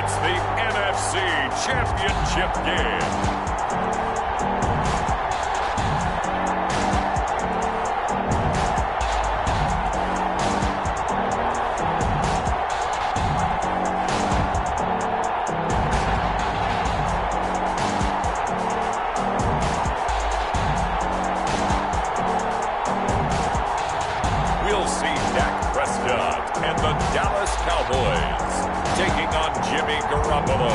It's the NFC Championship game. We'll see Dak Prescott and the Dallas Cowboys taking on Jimmy Garoppolo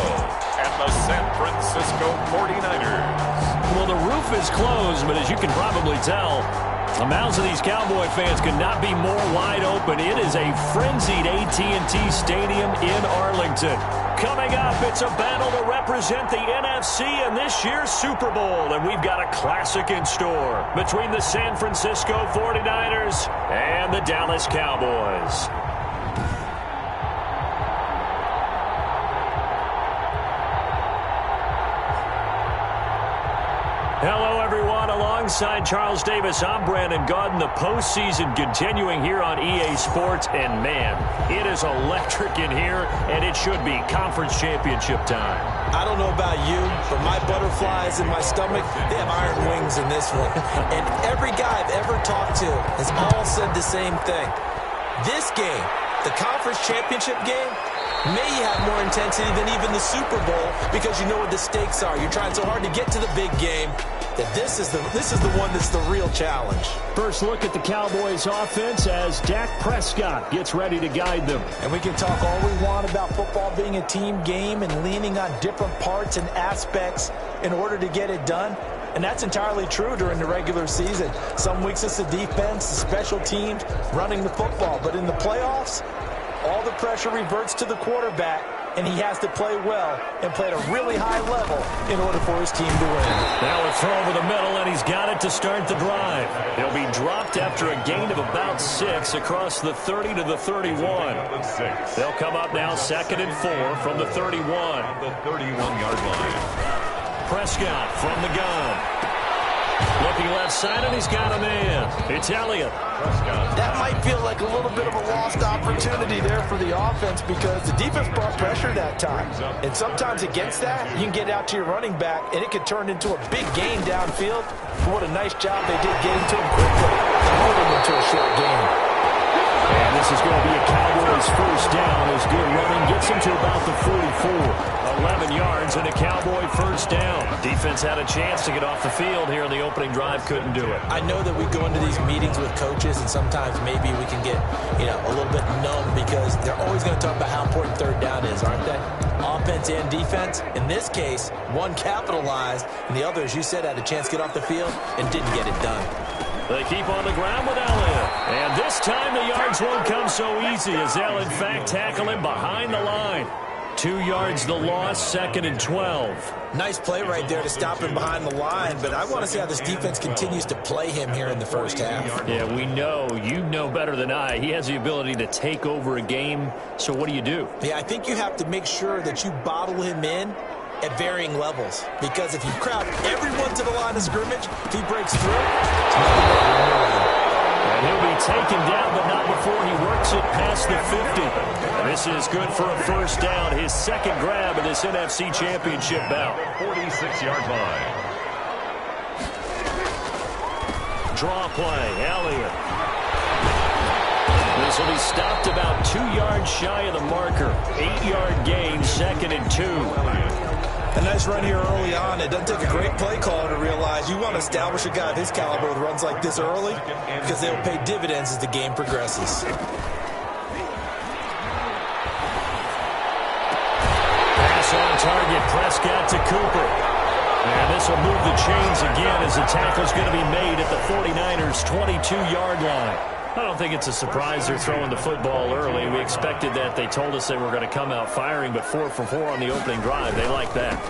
and the San Francisco 49ers. Well, the roof is closed, but as you can probably tell, the mouths of these Cowboy fans could not be more wide open. It is a frenzied AT&T Stadium in Arlington. Coming up, it's a battle to represent the NFC in this year's Super Bowl, and we've got a classic in store between the San Francisco 49ers and the Dallas Cowboys. Hello, everyone. Alongside Charles Davis, I'm Brandon Gaudin. The postseason continuing here on EA Sports. And, man, it is electric in here, and it should be conference championship time. I don't know about you, but my butterflies in my stomach, they have iron wings in this one. And every guy I've ever talked to has all said the same thing. This game, the conference championship game, may have more intensity than even the Super Bowl because you know what the stakes are. You're trying so hard to get to the big game that this is the one that's the real challenge. First look at the Cowboys offense as Dak Prescott gets ready to guide them. And we can talk all we want about football being a team game and leaning on different parts and aspects in order to get it done. And that's entirely true during the regular season. Some weeks it's the defense, the special teams, running the football. But in the playoffs, all the pressure reverts to the quarterback, and he has to play well and play at a really high level in order for his team to win. Now a throw over the middle, and he's got it to start the drive. He'll be dropped after a gain of about 6 across the 30 to the 31. They'll come up now 2nd and 4 from the 31. The 31-yard line. Prescott from the gun. Looking left side, and he's got a man. It's Elliott. That might feel like a little bit of a lost opportunity there for the offense because the defense brought pressure that time. And sometimes against that, you can get out to your running back, and it could turn into a big gain downfield. But what a nice job they did getting to him quickly to hold him into a short gain. And this is going to be a Cowboys first down as good running gets him to about the 44. 11 yards and a Cowboy first down. Defense had a chance to get off the field here in the opening drive, couldn't do it. I know that we go into these meetings with coaches, and sometimes maybe we can get, a little bit numb because they're always going to talk about how important third down is, aren't they? Offense and defense. In this case, one capitalized, and the other, as you said, had a chance to get off the field and didn't get it done. They keep on the ground with Elliott. And this time the yards won't come so easy as they'll, in fact, tackle him behind the line. 2 yards the loss, 2nd and 12. Nice play right there to stop him behind the line, but I want to see how this defense continues to play him here in the first half. Yeah, we know. You know better than I. He has the ability to take over a game, so what do? Yeah, I think you have to make sure that you bottle him in at varying levels, because if you crowd everyone to the line of scrimmage, if he breaks through, and he'll be taken down, but not before he works it past the 50. This is good for a first down, his second grab of this NFC Championship bout. 46-yard line. Draw play, Elliott. This will be stopped about 2 yards shy of the marker. 8-yard gain, 2nd and 2. A nice run here early on. It doesn't take a great play caller to realize you want to establish a guy of his caliber with runs like this early because they'll pay dividends as the game progresses. Pass on target, Prescott to Cooper. And this will move the chains again as the tackle's going to be made at the 49ers' 22-yard line. I don't think it's a surprise they're throwing the football early. We expected that. They told us they were going to come out firing, but 4 for 4 on the opening drive. They like that.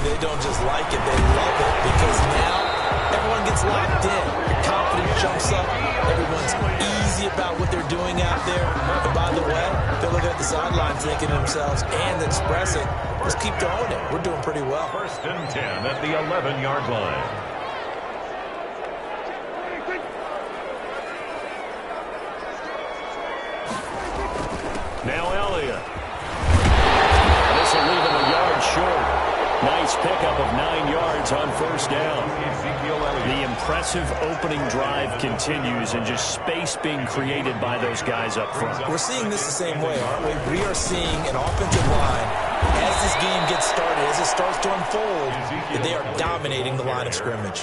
They don't just like it, they love it, because now everyone gets locked in. The confidence jumps up. Everyone's easy about what they're doing out there. And by the way, they're looking at the sidelines thinking to themselves and expressing, let's keep throwing it. We're doing pretty well. 1st and 10 at the 11-yard line. Now Elliott. This will pickup of 9 yards on first down. The impressive opening drive continues, and just space being created by those guys up front. We're seeing this the same way, aren't we? We are seeing an offensive line, as this game gets started, as it starts to unfold, that they are dominating the line of scrimmage.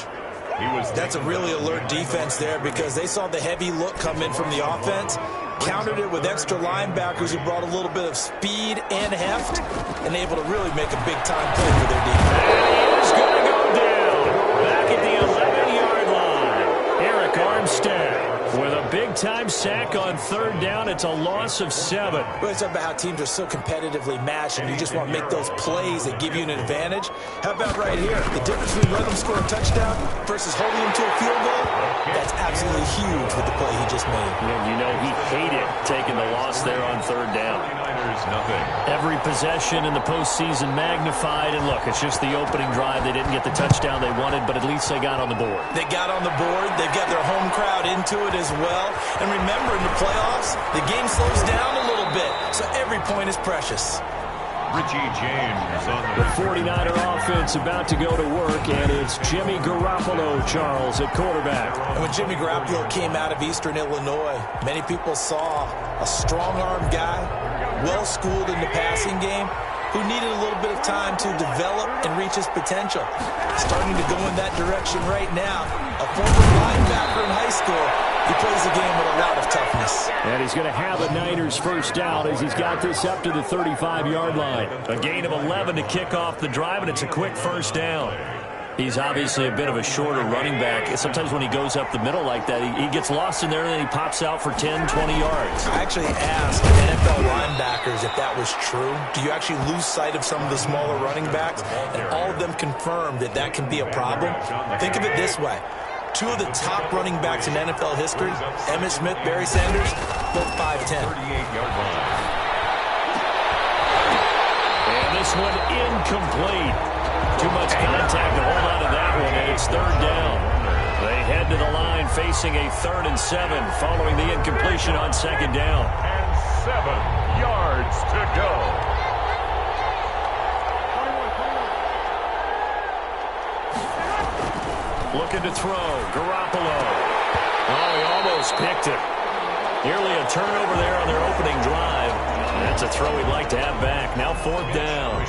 That's a really alert defense there because they saw the heavy look come in from the offense, countered it with extra linebackers who brought a little bit of speed and heft, and able to really make a big-time play for their defense. And he is going to go down back at the 11-yard line. Eric Armstead with a big-time sack on third down. It's a loss of 7. We're talking about how teams are so competitively matched, and you just want to make those plays that give you an advantage. How about right here? The difference between letting them score a touchdown versus holding them to a field goal, that's absolutely huge with the play he just made. And you know he hated taking the loss there on third down. Every possession in the postseason magnified, and look, it's just the opening drive. They didn't get the touchdown they wanted, but at least they got on the board. They got on the board. They've got their home crowd into it as well. And remember, in the playoffs, the game slows down a little bit, so every point is precious. Richie James on the 49er offense about to go to work, and it's Jimmy Garoppolo, Charles, at quarterback. And when Jimmy Garoppolo came out of Eastern Illinois, many people saw a strong-arm guy, well-schooled in the passing game, who needed a little bit of time to develop and reach his potential. Starting to go in that direction right now. A former linebacker in high school, he plays the game with a lot of toughness. And he's going to have a Niners first down as he's got this up to the 35-yard line. A gain of 11 to kick off the drive, and it's a quick first down. He's obviously a bit of a shorter running back. Sometimes when he goes up the middle like that, he gets lost in there, and then he pops out for 10, 20 yards. I actually asked NFL linebackers if that was true. Do you actually lose sight of some of the smaller running backs? And all of them confirmed that that can be a problem. Think of it this way. 2 of the top running backs in NFL history, Emmitt Smith, Barry Sanders, both 5'10". And this one incomplete. Too much contact to hold on to that one, and it's third down. They head to the line facing a 3rd and 7 following the incompletion on second down. And 7 yards to go. Looking to throw. Garoppolo. Oh, he almost picked it. Nearly a turnover there on their opening drive. That's a throw he'd like to have back. Now 4th down.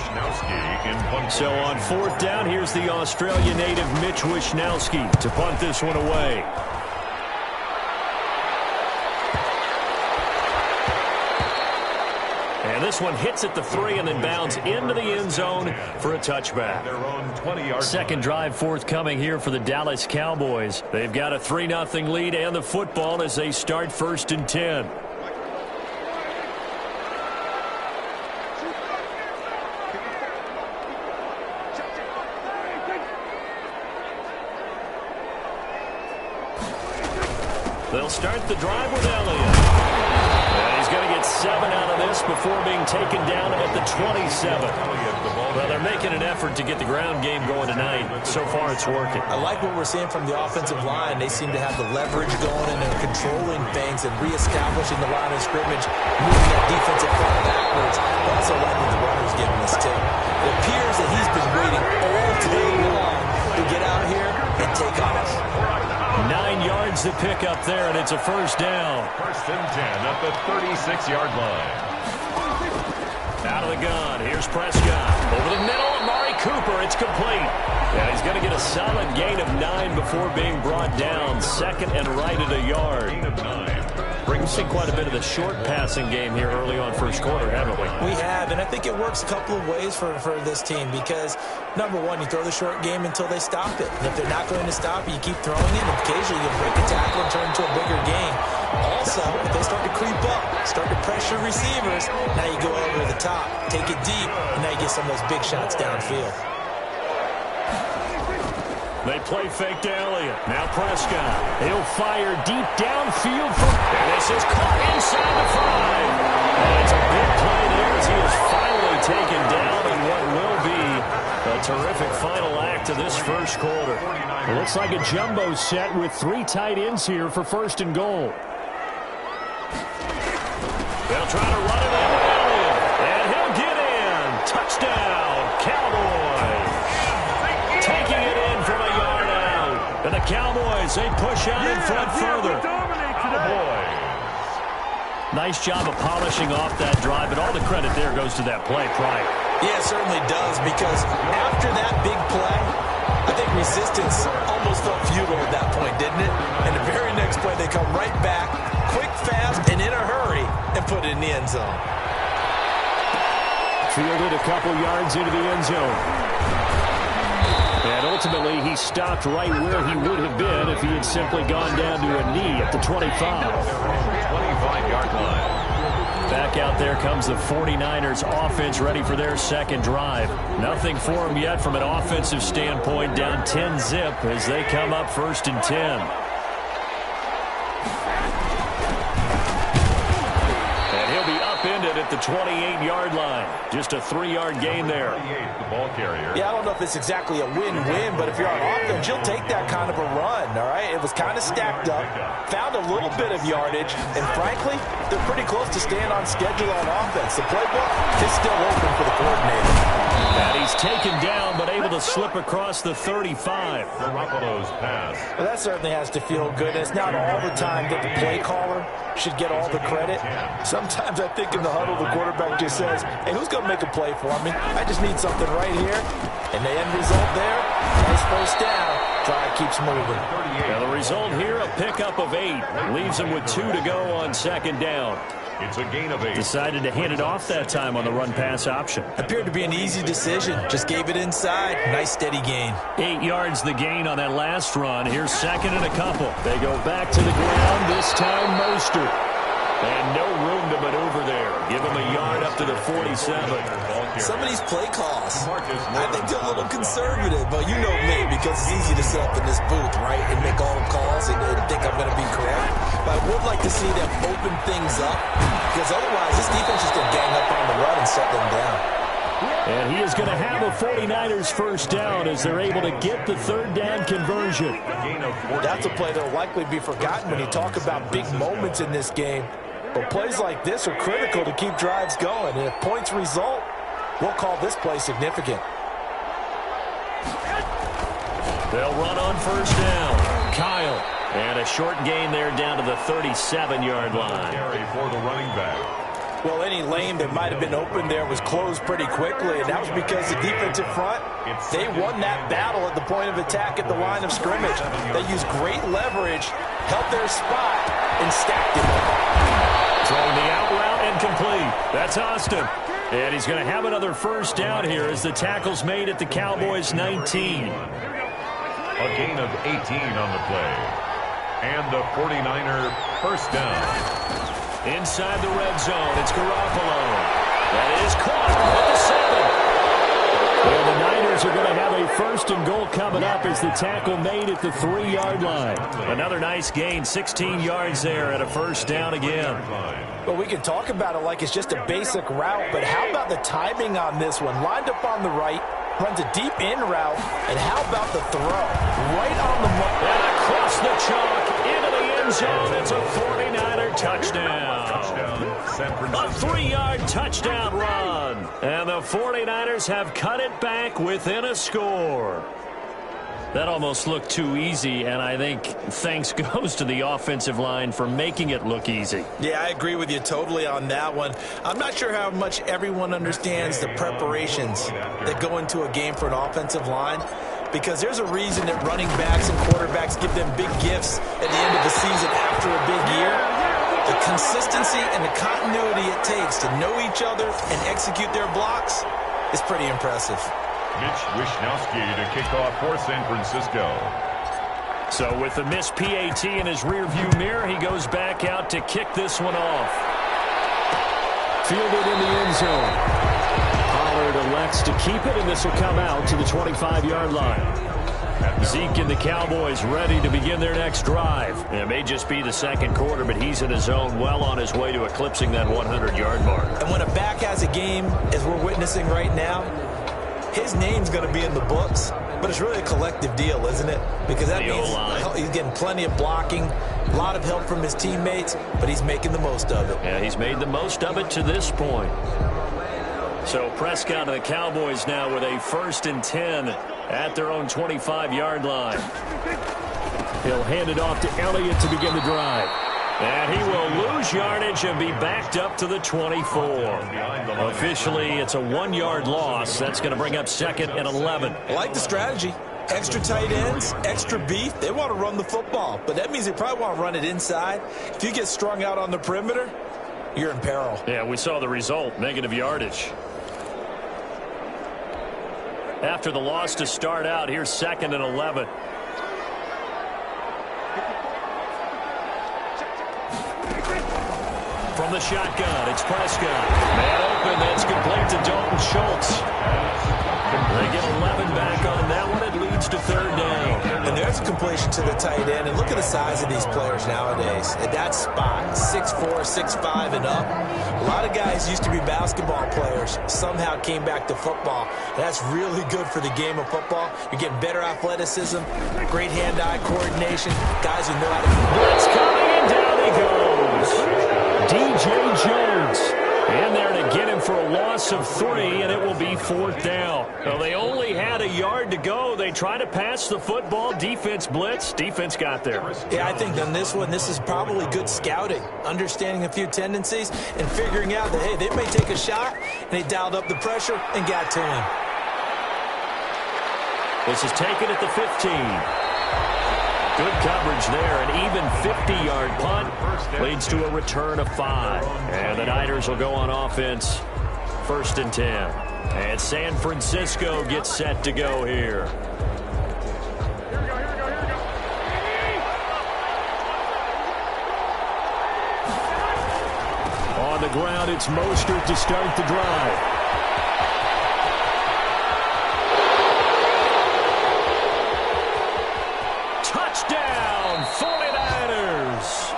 So on 4th down, here's the Australia native Mitch Wishnowsky to punt this one away. And this one hits at the 3 and then bounds into the end zone for a touchback. Second drive forthcoming here for the Dallas Cowboys. They've got a 3-0 lead and the football as they start 1st and 10. They'll start the drive with Elliott. And he's going to get 7 out of this before being taken down at the 27. Well, they're making an effort to get the ground game going tonight. So far, it's working. I like what we're seeing from the offensive line. They seem to have the leverage going and they're controlling things and reestablishing the line of scrimmage, moving that defensive front backwards. I also like what the runner's giving us, too. It appears that he's been waiting all day long to get out here and take off. 9 yards to pick up there, and it's a first down. 1st and 10 at the 36-yard line. Out of the gun. Here's Prescott. Over the middle, Amari Cooper. It's complete. And he's going to get a solid gain of 9 before being brought down. 2nd and right at a yard. Gain of 9. We've seen quite a bit of the short passing game here early on first quarter, haven't we? We have, and I think it works a couple of ways for this team because, number one, you throw the short game until they stop it. And if they're not going to stop it, you keep throwing it, and occasionally you'll break a tackle and turn into a bigger game. Also, if they start to creep up, start to pressure receivers, now you go over the top, take it deep, and now you get some of those big shots downfield. They play fake to Elliott. Now Prescott. He'll fire deep downfield and this is caught inside the 5. And it's a big play there as he is finally taken down in what will be a terrific final act of this first quarter. It looks like a jumbo set with 3 tight ends here for 1st and goal. They'll try to run it in with Elliott. And he'll get in. Touchdown, Cowboys. shot in front further. Nice job of polishing off that drive, but all the credit there goes to that play prior. Yeah, it certainly does, because after that big play, I think resistance almost felt futile at that point, didn't it? And the very next play, they come right back, quick, fast, and in a hurry, and put it in the end zone. Fielded a couple yards into the end zone. And ultimately, he stopped right where he would have been if he had simply gone down to a knee at the 25. 25-yard line. Back out there comes the 49ers offense ready for their second drive. Nothing for them yet from an offensive standpoint, down 10-zip as they come up 1st and 10. And he'll be upended at the 28-yard line. Just a 3-yard gain there. The ball carrier. Yeah, I don't know if it's exactly a win-win, but if you're on offense, you'll take that kind of a run, all right? It was kind of stacked up, found a little bit of yardage, and frankly, they're pretty close to staying on schedule on offense. The playbook is still open for the coordinator. And he's taken down, but able to slip across the 35. Garoppolo's pass. Well, that certainly has to feel good. It's not all the time that the play caller should get all the credit. Sometimes I think in the huddle, the quarterback just says, hey, who's going to make a play for me? I just need something right here. And the end result there, nice first down. Drive keeps moving. Now the result here, a pickup of 8. Leaves him with 2 to go on second down. It's a gain of 8. Decided to hand it off that time on the run-pass option. Appeared to be an easy decision. Just gave it inside. Nice steady gain. 8 yards the gain on that last run. Here's second and a couple. They go back to the ground, this time Mostert. And no room to maneuver there. Give him a yard up to the 47. Some of these play calls, I think they're a little conservative, but you know me, because it's easy to sit up in this booth, right, and make all the calls and think I'm going to be correct. But I would like to see them open things up, because otherwise this defense is going to gang up on the run and shut them down. And he is going to have a 49ers first down as they're able to get the third down conversion. That's a play that will likely be forgotten when you talk about big moments in this game. But plays like this are critical to keep drives going. And if points result, we'll call this play significant. They'll run on first down. Kyle. And a short gain there down to the 37-yard line. Carry for the running back. Well, any lane that might have been open there was closed pretty quickly, and that was because the defensive front, they won that battle at the point of attack at the line of scrimmage. They used great leverage, held their spot, and stacked it. Throwing the out route and complete. That's Austin. And he's going to have another first down here as the tackle's made at the Cowboys' 19. A gain of 18 on the play. And the 49er first down. Inside the red zone, it's Garoppolo. That is caught at the 7. And the Niners are going to have a first and goal coming up as the tackle made at the 3-yard line. Another nice gain, 16 yards there at a first down again. Well, we can talk about it like it's just a basic route, but how about the timing on this one? Lined up on the right, runs a deep in route, and how about the throw? Right on the mark. And across the chalk, into the end zone, it's a 49er touchdown. A 3-yard touchdown run. And the 49ers have cut it back within a score. That almost looked too easy, and I think thanks goes to the offensive line for making it look easy. Yeah, I agree with you totally on that one. I'm not sure how much everyone understands the preparations that go into a game for an offensive line, because there's a reason that running backs and quarterbacks give them big gifts at the end of the season after a big year. The consistency and the continuity it takes to know each other and execute their blocks is pretty impressive. Mitch Wishnowsky to kick off for San Francisco. So with the missed PAT in his rearview mirror, he goes back out to kick this one off. Fielded in the end zone. Pollard elects to keep it, and this will come out to the 25-yard line. Zeke and the Cowboys ready to begin their next drive. It may just be the second quarter, but he's in his zone, well on his way to eclipsing that 100-yard mark. And when a back has a game, as we're witnessing right now, his name's going to be in the books, but it's really a collective deal, isn't it? Because that means he's getting plenty of blocking, a lot of help from his teammates, but he's making the most of it. Yeah, he's made the most of it to this point. So Prescott and the Cowboys now with a 1st and 10 at their own 25-yard line. He'll hand it off to Elliott to begin the drive. And he will lose yardage and be backed up to the 24. Officially, it's a 1-yard loss. That's going to bring up 2nd and 11. I like the strategy. Extra tight ends, extra beef. They want to run the football, but that means they probably want to run it inside. If you get strung out on the perimeter, you're in peril. Yeah, we saw the result, negative yardage. After the loss to start out, here's 2nd and 11. From the shotgun, it's Prescott. Man open, that's complete to Dalton Schultz. They get 11 back on that one. It leads to 3rd down. And there's a completion to the tight end. And look at the size of these players nowadays. At that spot, 6'4", 6'5", and up. A lot of guys used to be basketball players. Somehow came back to football. That's really good for the game of football. You're getting better athleticism, great hand-eye coordination. Guys who know how to... Blitz coming, and down he goes. DJ Jones in there to get him for a loss of 3, and it will be 4th down. Well, they only had a yard to go. They tried to pass the football. Defense blitz. Defense got there. Yeah, I think on this one, this is probably good scouting, understanding a few tendencies, and figuring out that, hey, they may take a shot, and they dialed up the pressure and got to him. This is taken at the 15. Good coverage there. An even 50-yard punt leads to a return of 5. And the Niners will go on offense. 1st and 10. And San Francisco gets set to go here. On the ground, it's Mostert to start the drive. Touchdown, 49ers.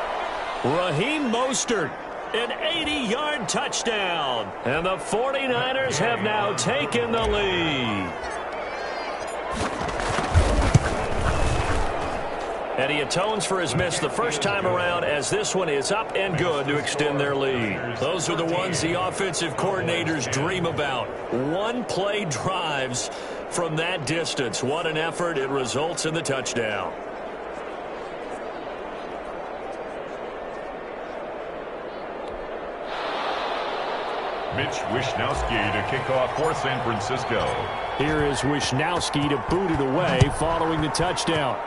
Raheem Mostert, an 80-yard touchdown. And the 49ers have now taken the lead. And he atones for his miss the first time around, as this one is up and good to extend their lead. Those are the ones the offensive coordinators dream about. One-play drives from that distance. What an effort. It results in the touchdown. Mitch Wishnowsky to kick off for San Francisco. Here is Wishnowsky to boot it away following the touchdown.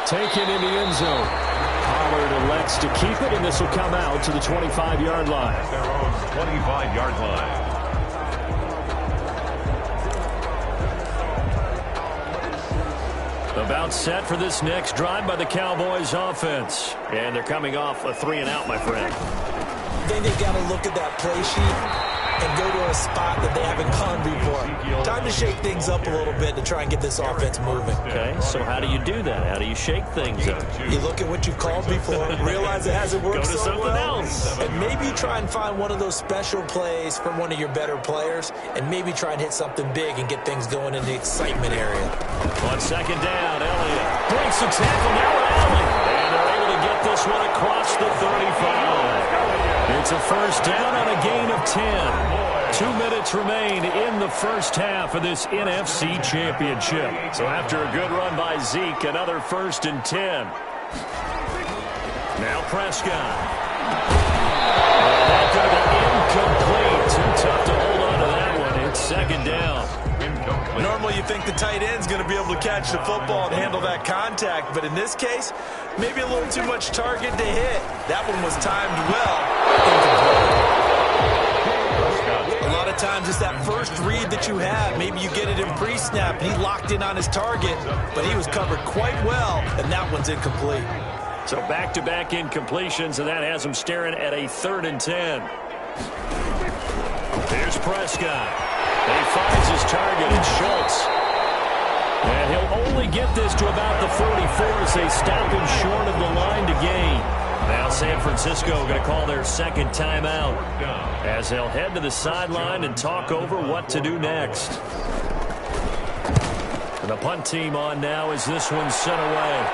Taken in the end zone. Pollard elects to keep it, and this will come out to the 25-yard line. At their own 25-yard line. About set for this next drive by the Cowboys offense. And they're coming off a 3-and-out, my friend. Then they've got to look at that play sheet and go to a spot that they haven't gone before. Time to shake things up a little bit to try and get this offense moving. Okay, so how do you do that? How do you shake things up? You look at what you've called before, realize it hasn't worked Go to so something well, else. and maybe try and find one of those special plays from one of your better players, and maybe try and hit something big and get things going in the excitement area. On 2nd down, Elliott breaks the tackle. Now Allen, and they're able to get this one across the 35. It's a first down on a gain of 10. 2 minutes remain in the first half of this NFC Championship. So after a good run by Zeke, another 1st and 10. Now Prescott. That could be incomplete. Too tough to hold on to that one. It's 2nd down. Normally you think the tight end's going to be able to catch the football and handle that contact, but in this case, maybe a little too much target to hit. That one was timed well. A lot of times it's that first read that you have. Maybe you get it in pre-snap, and he locked in on his target, but he was covered quite well, and that one's incomplete. So back-to-back incompletions, and that has him staring at a 3rd and 10. Here's Prescott. He finds his target in Schultz. And he'll only get this to about the 44 as they stop him short of the line to gain. Now San Francisco going to call their 2nd timeout as they'll head to the sideline and talk over what to do next. And the punt team on now as this one's sent away.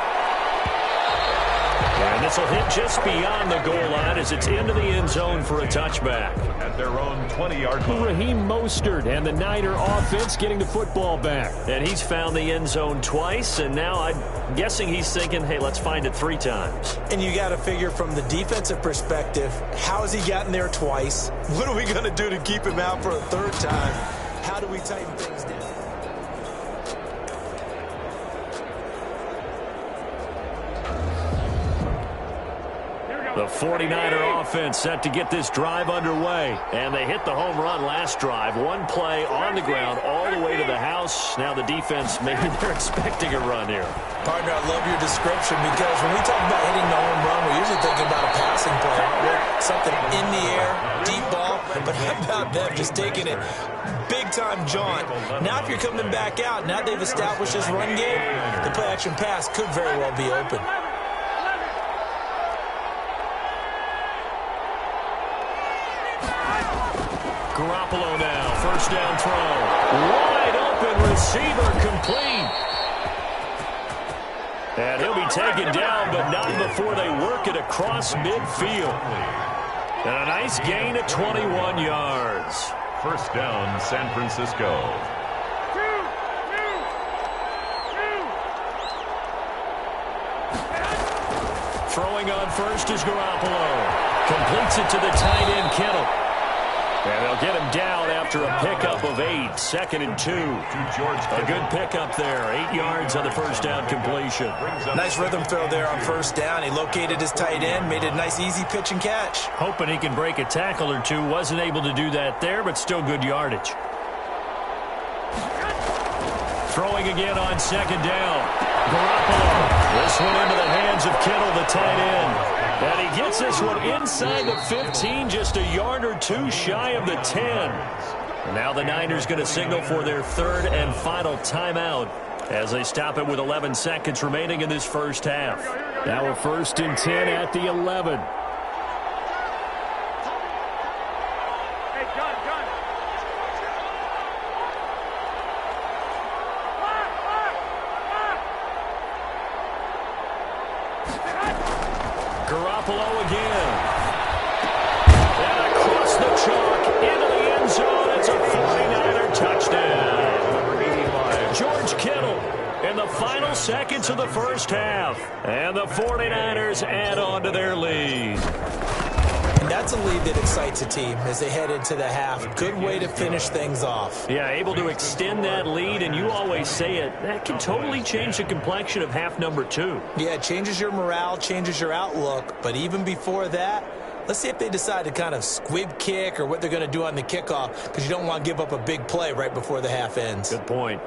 And this will hit just beyond the goal line as it's into the end zone for a touchback. At their own 20-yard line. Raheem Mostert and the Niner offense getting the football back. And he's found the end zone twice, and now I'm guessing he's thinking, hey, let's find it 3 times. And you got to figure from the defensive perspective, how has he gotten there twice? What are we going to do to keep him out for a 3rd time? How do we tighten things down? The 49er offense set to get this drive underway. And they hit the home run last drive. 1 play on the ground all the way to the house. Now the defense, maybe they're expecting a run here. Partner, I love your description because when we talk about hitting the home run, we're usually thinking about a passing play. Something in the air, deep ball. But how about them just taking it big-time jaunt? Now if you're coming back out, now they've established this run game, the play-action pass could very well be open. Garoppolo now, first down throw. Wide open receiver complete. And he'll be taken down, but not before they work it across midfield. And a nice gain of 21 yards. First down, San Francisco. Throwing on first is Garoppolo. Completes it to the tight end, Kittle. And they'll get him down after a pickup of 8. 2nd and 2. A good pickup there. 8 yards on the first down completion. Nice rhythm throw there on first down. He located his tight end, made it a nice easy pitch and catch. Hoping he can break a tackle or two. Wasn't able to do that there, but still good yardage. Throwing again on 2nd down. Garoppolo. This one into the hands of Kittle, the tight end. And he gets this one inside the 15, just a yard or 2 shy of the 10. And now the Niners going to signal for their 3rd and final timeout as they stop it with 11 seconds remaining in this first half. Now a 1st and 10 at the 11. Garoppolo again. And across the chalk into the end zone. It's a 49er touchdown. George Kittle in the final seconds of the first half. And the 49ers add on to their lead. And that's a lead that excites a team as they head into the half. Good way to finish things off. Yeah, able to extend that lead, and you always say it, that can totally change the complexion of half number 2. Yeah, it changes your morale, changes your outlook. But even before that, let's see if they decide to kind of squib kick or what they're going to do on the kickoff, because you don't want to give up a big play right before the half ends. Good point.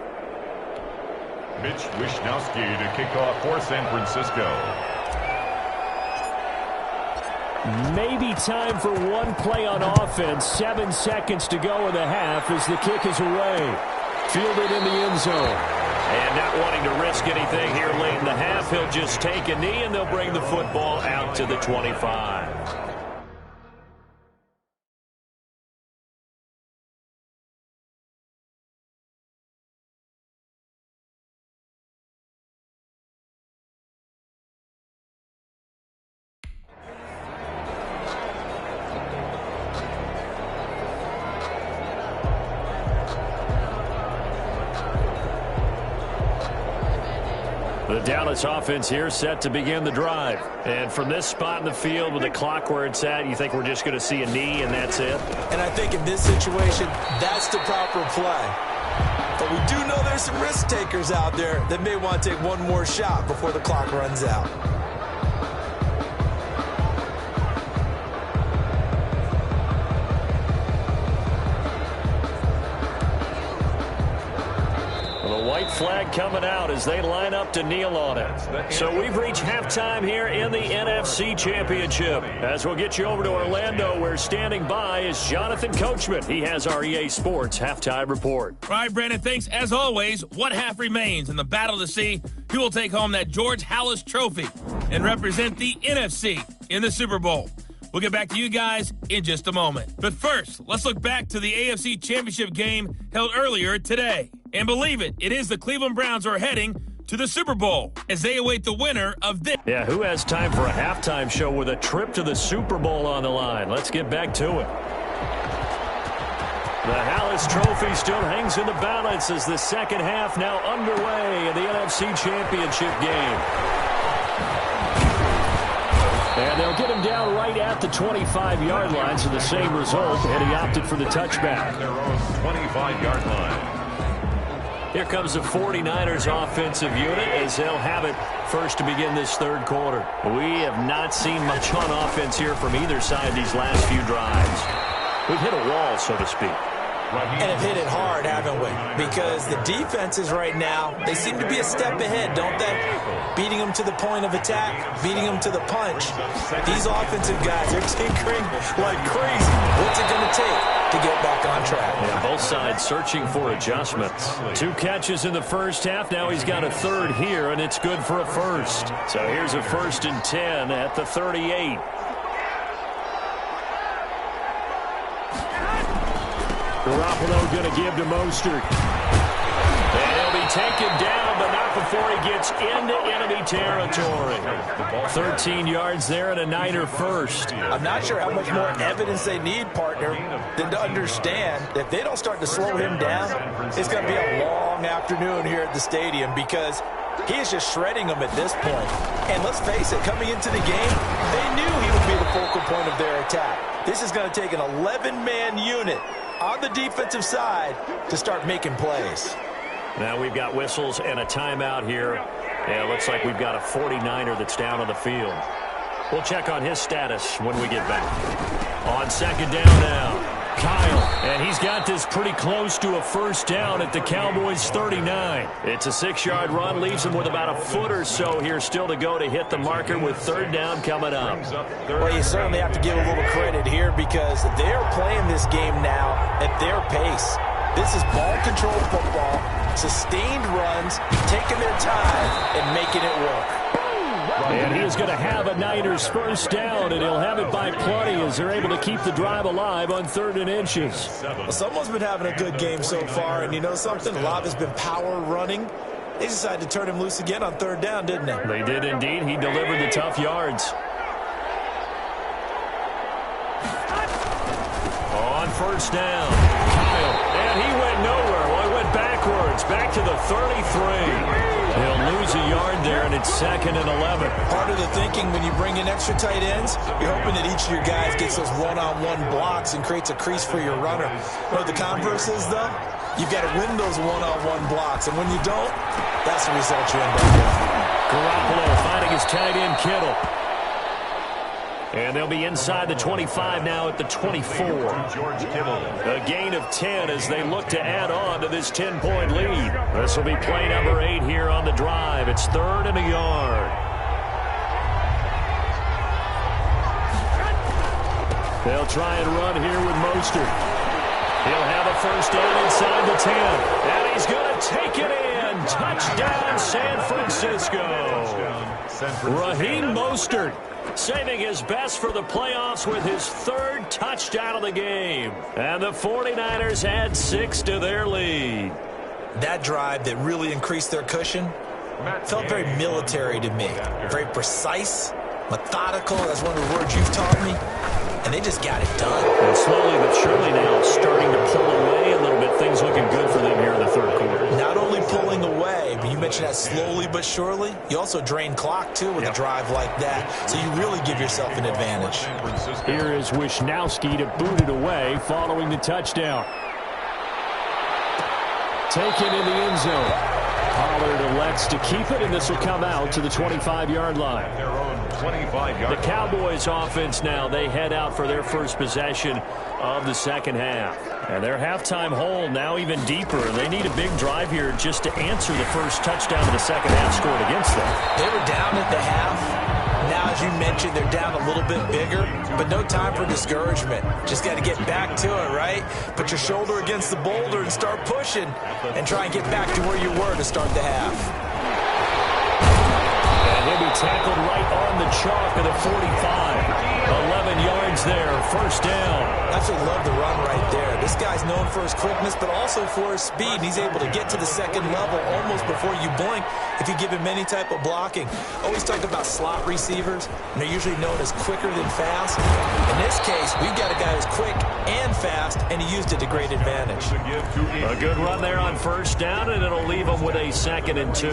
Mitch Wishnowsky to kick off for San Francisco. Maybe time for one play on offense. 7 seconds to go in the half as the kick is away. Fielded in the end zone. And not wanting to risk anything here late in the half, he'll just take a knee and they'll bring the football out to the 25. The Dallas offense here set to begin the drive. And from this spot in the field with the clock where it's at, you think we're just going to see a knee and that's it? And I think in this situation, that's the proper play. But we do know there's some risk takers out there that may want to take one more shot before the clock runs out. White flag coming out as they line up to kneel on it. So we've reached halftime here in the NFC Championship. As we'll get you over to Orlando, where standing by is Jonathan Coachman. He has our EA Sports halftime report. All right, Brandon, thanks. As always, one half remains in the battle to see who will take home that George Halas trophy and represent the NFC in the Super Bowl. We'll get back to you guys in just a moment. But first, let's look back to the AFC Championship game held earlier today. And believe it, it is the Cleveland Browns who are heading to the Super Bowl as they await the winner of this. Yeah, who has time for a halftime show with a trip to the Super Bowl on the line? Let's get back to it. The Hallis Trophy still hangs in the balance as the second half now underway in the NFC Championship game. And they'll get him down right at the 25-yard line, so the same result, and he opted for the touchback. Their own 25-yard line. Here comes the 49ers offensive unit as they'll have it first to begin this third quarter. We have not seen much on offense here from either side these last few drives. We've hit a wall, so to speak. And have hit it hard, haven't we? Because the defenses right now, they seem to be a step ahead, don't they? Beating them to the point of attack, beating them to the punch. These offensive guys are tinkering like crazy. What's it going to take to get back on track? Yeah, both sides searching for adjustments. 2 catches in the first half. Now he's got a third here, and it's good for a first. So here's a 1st and 10 at the 38. Garoppolo going to give to Mostert. And he'll be taken down, but not before he gets into enemy territory. 13 yards there and a Niner first. I'm not sure how much more evidence they need, partner, than to understand that if they don't start to slow him down, it's going to be a long afternoon here at the stadium because he is just shredding them at this point. And let's face it, coming into the game, they knew he would be the focal point of their attack. This is going to take an 11-man unit on the defensive side to start making plays. Now we've got whistles and a timeout here. Yeah, it looks like we've got a 49er that's down on the field. We'll check on his status when we get back. On second down now, Kyle, and he's got this pretty close to a first down at the Cowboys' 39. It's a 6-yard run, leaves him with about a foot or so here still to go to hit the marker with third down coming up. Well, you certainly have to give a little credit here because they're playing this game now at their pace. This is ball control football, sustained runs, taking their time and making it work. And he is going to have a Niners first down, and he'll have it by plenty as they're able to keep the drive alive on 3rd and inches. Well, someone's been having a good game so far, and you know something? A lot has been power running. They decided to turn him loose again on 3rd down, didn't they? They did indeed. He delivered the tough yards. On first down, Kyle, and he went nowhere. Well, he went backwards, back to the 33. He'll lose a yard there, and it's 2nd and 11. Part of the thinking when you bring in extra tight ends, you're hoping that each of your guys gets those one-on-one blocks and creates a crease for your runner. You know what the converse is, though? You've got to win those one-on-one blocks, and when you don't, that's the result you end up with. Garoppolo finding his tight end, Kittle. And they'll be inside the 25 now at the 24. A gain of 10 as they look to add on to this 10-point lead. This will be play number 8 here on the drive. It's 3rd and a yard. They'll try and run here with Mostert. He'll have a first down inside the 10. And he's going to take it in. Touchdown, San Francisco. Raheem Mostert saving his best for the playoffs with his 3rd touchdown of the game. And the 49ers add 6 to their lead. That drive that really increased their cushion felt very military to me. Very precise, methodical. That's one of the words you've taught me. And they just got it done. And slowly but surely now starting to pull away a little bit. Things looking good for them here in the 3rd quarter. Not only pulling away, but you mentioned that slowly but surely. You also drain clock, too, with a drive like that. So you really give yourself an advantage. Here is Wisnowski to boot it away following the touchdown. Taken in the end zone. Pollard elects to keep it, and this will come out to the 25-yard line. The Cowboys offense now, they head out for their first possession of the second half. And their halftime hole now even deeper. They need a big drive here just to answer the first touchdown of the second half scored against them. They were down at the half. Now, as you mentioned, they're down a little bit bigger, but no time for discouragement. Just got to get back to it, right? Put your shoulder against the boulder and start pushing and try and get back to where you were to start the half. And he'll be tackled right on the chalk of the 45. 11 yards there, first down. Absolutely love the run right there. This guy's known for his quickness, but also for his speed. And he's able to get to the second level almost before you blink if you give him any type of blocking. Always talk about slot receivers, and they're usually known as quicker than fast. In this case, we've got a guy who's quick and fast, and he used it to great advantage. A good run there on first down, and it'll leave him with a 2nd and 2.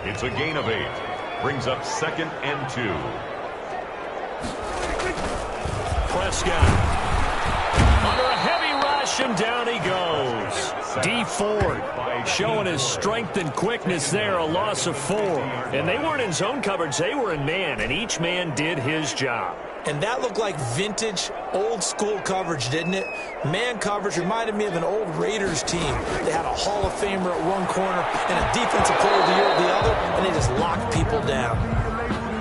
It's a gain of 8. Brings up 2nd and 2. Prescott under a heavy rush, and down he goes. D. Ford showing his strength and quickness there, a loss of 4. And they weren't in zone coverage, they were in man, and each man did his job. And that looked like vintage, old-school coverage, didn't it? Man coverage reminded me of an old Raiders team. They had a Hall of Famer at one corner and a defensive player of the year at the other, and they just locked people down.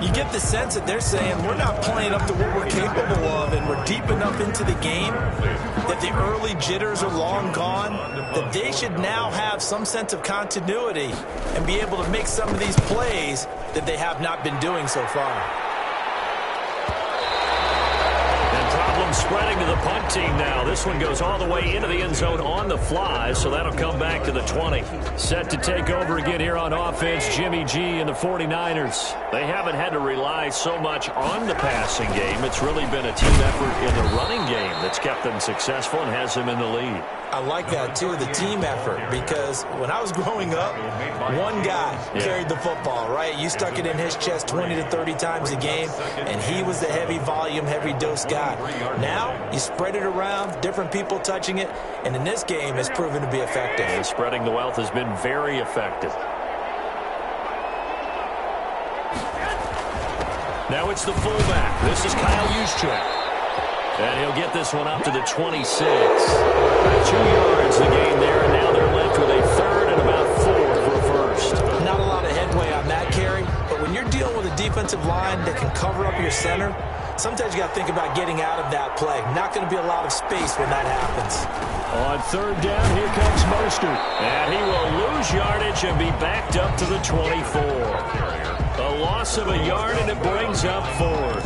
You get the sense that they're saying we're not playing up to what we're capable of, and we're deep enough into the game that the early jitters are long gone, that they should now have some sense of continuity and be able to make some of these plays that they have not been doing so far. Problem spreading to the punt team now. This one goes all the way into the end zone on the fly, so that'll come back to the 20. Set to take over again here on offense, Jimmy G and the 49ers. They haven't had to rely so much on the passing game. It's really been a team effort in the running game that's kept them successful and has them in the lead. I like that, too, the team effort, because when I was growing up, one guy carried the football, right? You stuck it in his chest 20 to 30 times a game, and he was the heavy volume, heavy dose guy. Now, you spread it around, different people touching it, and in this game, it's proven to be effective. And spreading the wealth has been very effective. Now it's the fullback. This is Kyle Juszczyk. And he'll get this one up to the 26. 2 yards the game there, and now they're left with a 3rd and about 4 for a first. Not a lot of headway on that carry, but when you're dealing with a defensive line that can cover up your center, sometimes you got to think about getting out of that play. Not going to be a lot of space when that happens. On 3rd down, here comes Mostert. And he will lose yardage and be backed up to the 24. A loss of a yard, and it brings up 4th.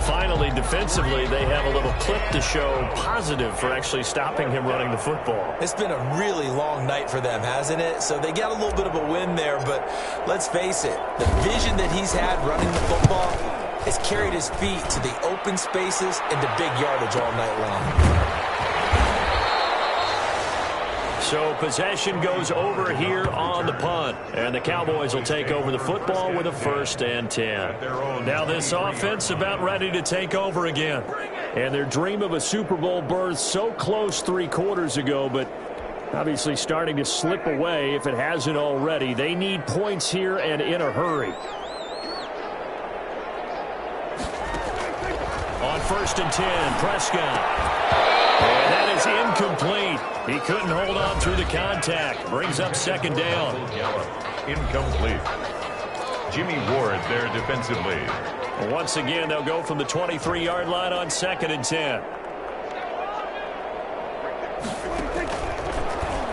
Finally, defensively, they have a little clip to show positive for actually stopping him running the football. It's been a really long night for them, hasn't it? So they got a little bit of a win there, but let's face it, the vision that he's had running the football has carried his feet to the open spaces and to big yardage all night long. So possession goes over here on the punt, and the Cowboys will take over the football with a 1st and 10. Now this offense about ready to take over again, and their dream of a Super Bowl berth so close 3 quarters ago, but obviously starting to slip away if it hasn't already. They need points here and in a hurry. On 1st and 10, Prescott. And that is incomplete. He couldn't hold on through the contact. Brings up 2nd down. Incomplete. Jimmy Ward there defensively. Once again, they'll go from the 23-yard line on 2nd and 10.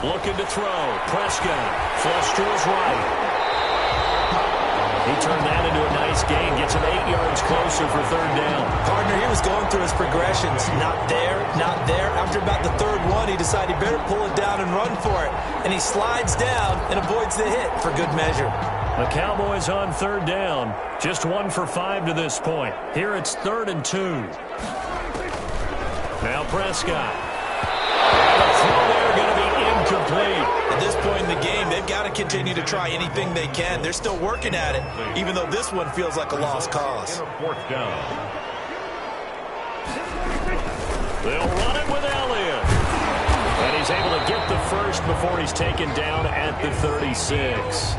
Looking to throw. Prescott. Flush to his right. He turned that into a nice gain. Gets him 8 yards closer for 3rd down. Partner, he was going through his progressions. Not there, not there. After about the 3rd one, he decided he better pull it down and run for it. And he slides down and avoids the hit for good measure. The Cowboys on 3rd down. Just 1 for 5 to this point. Here it's 3rd and 2. Now Prescott. And the throw there going to be incomplete. At this point in the game, they've got to continue to try anything they can. They're still working at it, even though this one feels like a lost cause. 4th down. They'll run it with Elliott. And he's able to get the first before he's taken down at the 36.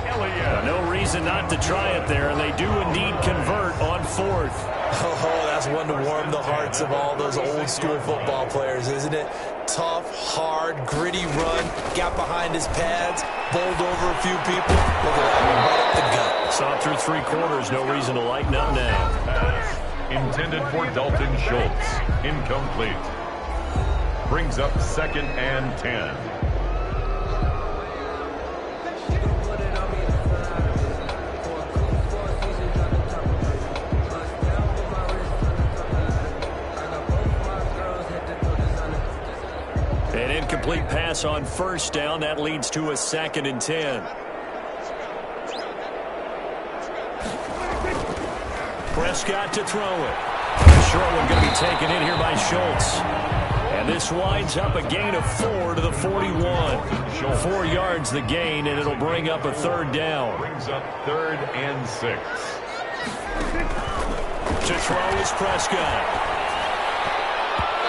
No reason not to try it there, and they do indeed convert on 4th. Oh, that's one to warm the hearts of all those old-school football players, isn't it? Tough, hard, gritty run, got behind his pads, bowled over a few people. Look at that, right up the gut. Saw through 3 quarters, no reason to lighten up now. Pass intended for Dalton Schultz. Incomplete. Brings up 2nd and 10. An incomplete pass on first down. That leads to a 2nd and 10. Prescott to throw it. The short one going to be taken in here by Schultz. And this winds up a gain of 4 to the 41. 4 yards the gain, and it'll bring up a 3rd down. Brings up 3rd and 6. To throw is Prescott.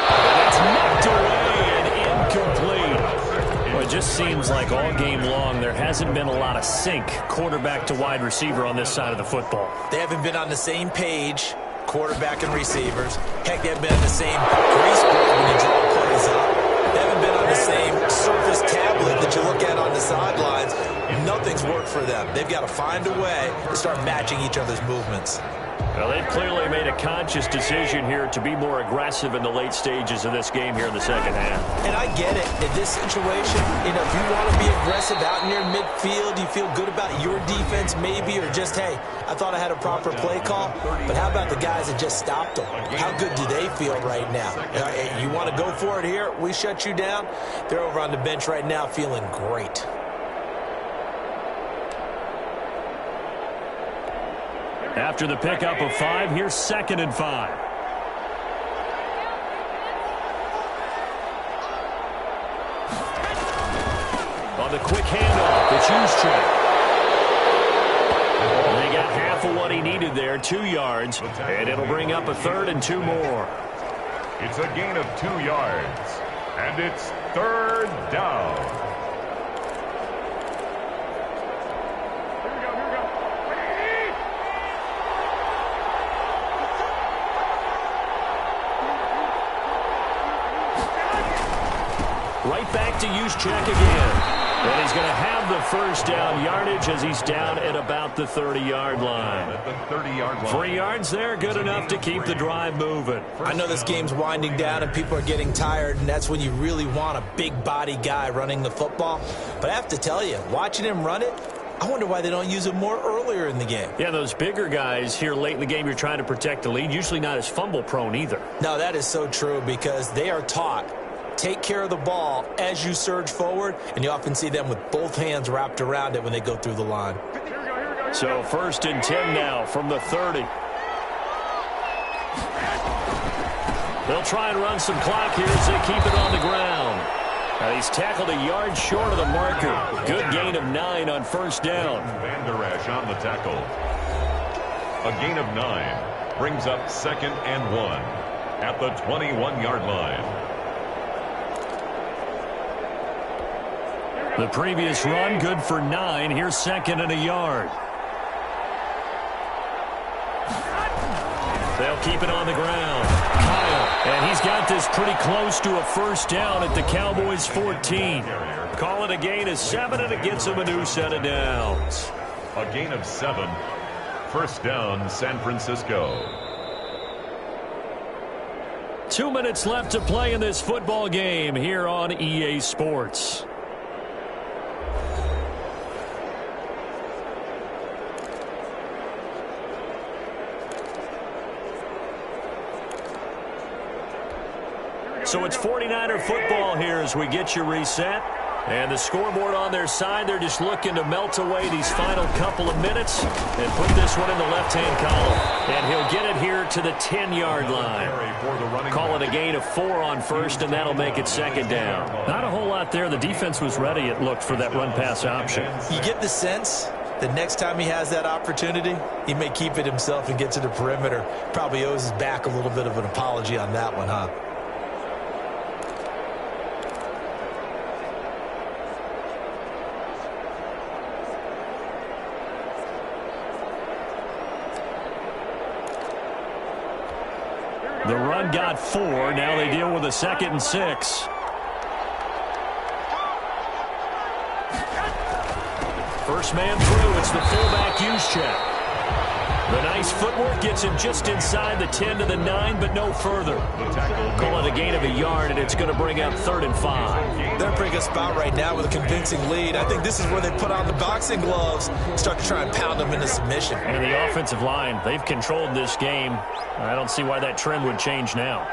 That's knocked away and incomplete. Well, it just seems like all game long there hasn't been a lot of sync quarterback to wide receiver on this side of the football. They haven't been on the same page, quarterback and receivers. Heck, they haven't been on the same grease board when you draw plays up. They haven't been on the same Surface tablet that you look at on the sidelines. Nothing's worked for them. They've got to find a way to start matching each other's movements. Well, they've clearly made a conscious decision here to be more aggressive in the late stages of this game here in the second half. And I get it. In this situation, if you want to be aggressive out near midfield, you feel good about your defense maybe, or just, hey, I thought I had a proper play call. But how about the guys that just stopped them? How good do they feel right now? You want to go for it here? We shut you down. They're over on the bench right now feeling great. After the pickup of 5, here's 2nd and 5. On the quick handoff, it's Juszczyk. They got half of what he needed there, 2 yards, and it'll bring up a 3rd and 2 more. It's a gain of 2 yards, and it's 3rd down. Right back to Juszczyk again. And he's going to have the 1st down yardage as he's down at about the 30-yard line. At the 30-yard line. 3 yards there, good enough to keep the drive moving. I know this game's winding down and people are getting tired, and that's when you really want a big body guy running the football. But I have to tell you, watching him run it, I wonder why they don't use him more earlier in the game. Yeah, those bigger guys here late in the game, you're trying to protect the lead, usually not as fumble prone either. No, that is so true because they are taught take care of the ball as you surge forward, and you often see them with both hands wrapped around it when they go through the line. So 1st and 10 now from the 30. They'll try and run some clock here as they keep it on the ground. Now he's tackled a yard short of the marker. Good gain of 9 on 1st down. Van Der Esch on the tackle. A gain of 9 brings up 2nd and 1 at the 21-yard line. The previous run, good for 9. Here's 2nd and a yard. They'll keep it on the ground. Kyle, and he's got this pretty close to a 1st down at the Cowboys' 14. Call it a gain of 7, and it gets them a new set of downs. A gain of 7. 1st down, San Francisco. 2 minutes left to play in this football game here on EA Sports. So it's 49er football here as we get you reset. And the scoreboard on their side, they're just looking to melt away these final couple of minutes and put this one in the left-hand column. And he'll get it here to the 10-yard line. Call it a gain of 4 on 1st, and that'll make it 2nd down. Not a whole lot there. The defense was ready, it looked, for that run-pass option. You get the sense that next time he has that opportunity, he may keep it himself and get to the perimeter. Probably owes his back a little bit of an apology on that one, huh? The run got 4. Now they deal with a 2nd and 6. First man through. It's the fullback Juszczyk. The nice footwork gets him just inside the 10 to the 9, but no further. Call it a gain of a yard, and it's going to bring up 3rd and 5. They're in a pretty good spot right now with a convincing lead. I think this is where they put on the boxing gloves, start to try and pound them into submission. And the offensive line, they've controlled this game. I don't see why that trend would change now.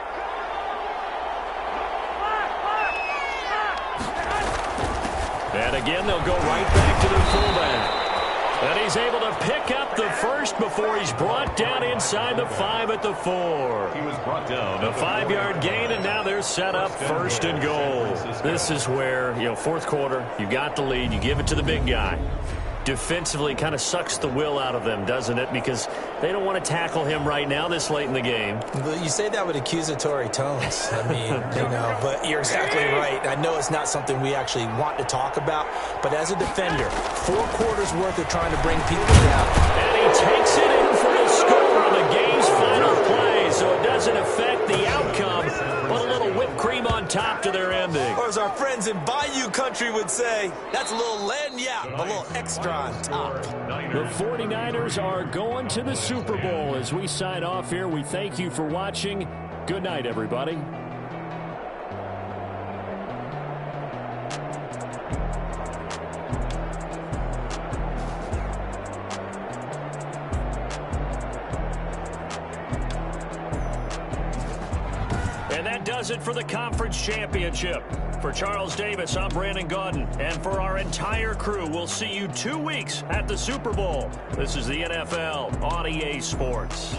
And again, they'll go right back to their fullback. And he's able to pick up the first before he's brought down inside the 5 at the 4. He was brought down. A 5-yard gain, and now they're set up first and goal. This is where, fourth quarter, you got the lead, you give it to the big guy. Defensively kind of sucks the will out of them, doesn't it? Because they don't want to tackle him right now this late in the game. But you say that with accusatory tones. I mean, but you're exactly right. I know it's not something we actually want to talk about, but as a defender, 4 quarters worth of trying to bring people down. And he takes it in for the score on the game's final play, so it doesn't affect the outcome, but a little whipped cream on top to their ending. Or as our friends in Bayou Country would say, that's a little lagniappe, a little extra on top. The 49ers are going to the Super Bowl. As we sign off here, we thank you for watching. Good night, everybody. And that does it for the conference championship. For Charles Davis, I'm Brandon Gaudin. And for our entire crew, we'll see you 2 weeks at the Super Bowl. This is the NFL on EA Sports.